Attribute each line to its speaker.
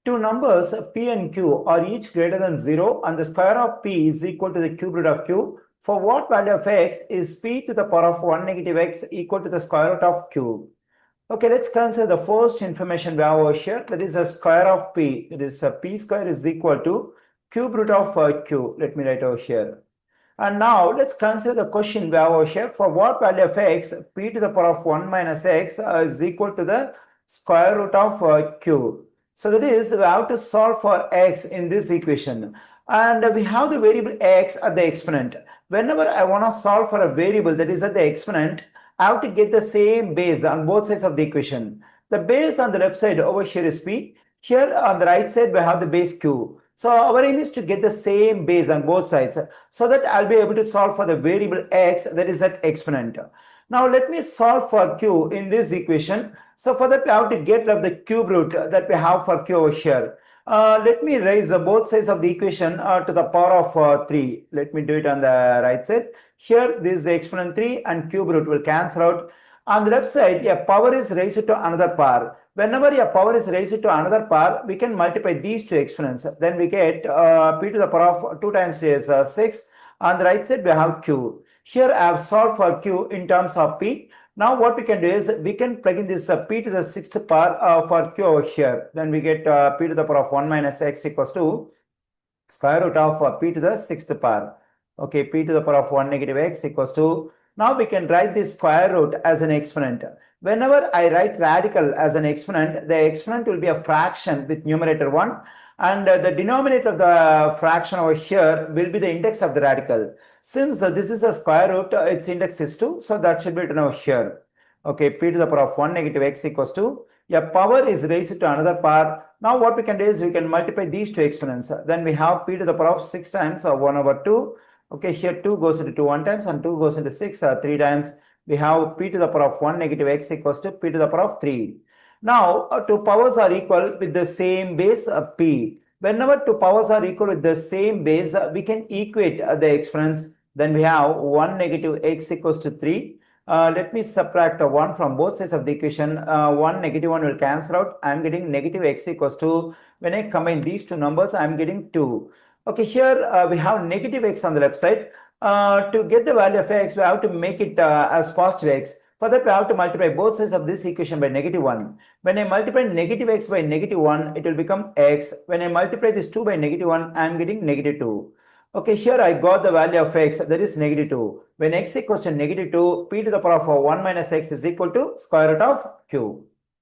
Speaker 1: Two numbers p and q are each greater than 0 and the square of p is equal to the cube root of q. For what value of x is p to the power of 1 negative x equal to the square root of q? Okay, let's consider the first information we have over here. That is the square of p. That is p square is equal to cube root of q. Let me write over here. And now let's consider the question we have over here. For what value of x, p to the power of 1 minus x is equal to the square root of q. So that is, we have to solve for x in this equation. And we have the variable x at the exponent. Whenever I want to solve for a variable that is at the exponent, I have to get the same base on both sides of the equation. The base on the left side over here is p. Here on the right side, we have the base q. So our aim is to get the same base on both sides so that I'll be able to solve for the variable x that is at exponent. Now let me solve for q in this equation. So for that we have to get rid of the cube root that we have for q over here. Let me raise both sides of the equation to the power of 3. Let me do it on the right side. Here this is exponent 3 and cube root will cancel out. On the left side, a power is raised to another power. Whenever a power is raised to another power, we can multiply these two exponents. Then we get p to the power of 2 times 3 is 6. On the right side, we have q. Here I have solved for q in terms of p. Now what we can do is we can plug in this p to the sixth power for q over here. Then we get p to the power of 1 minus x equals to square root of p to the sixth power. Okay, p to the power of 1 negative x equals to, now we can write this square root as an exponent. Whenever I write radical as an exponent, the exponent will be a fraction with numerator 1 and the denominator of the fraction over here will be the index of the radical. Since this is a square root, its index is 2, so that should be written over here. Okay, p to the power of 1 negative x equals to, a power is raised to another power. Now what we can do is we can multiply these two exponents. Then we have p to the power of 6 times 1 over 2. Okay, here 2 goes into 2 1 times and 2 goes into 6 3 times. We have p to the power of 1 negative x equals to p to the power of 3. Now, two powers are equal with the same base p. Whenever two powers are equal with the same base, we can equate the exponents. Then we have 1 negative x equals to 3. Let me subtract 1 from both sides of the equation. 1 negative 1 will cancel out. I am getting negative x equals to, when I combine these two numbers, I am getting 2. Okay, here we have negative x on the left side. To get the value of x, we have to make it as positive x. For that, we have to multiply both sides of this equation by negative 1. When I multiply negative x by negative 1, it will become x. When I multiply this 2 by negative 1, I am getting negative 2. Okay, here I got the value of x, that is negative 2. When x equals to negative 2, p to the power of 1 minus x is equal to square root of q.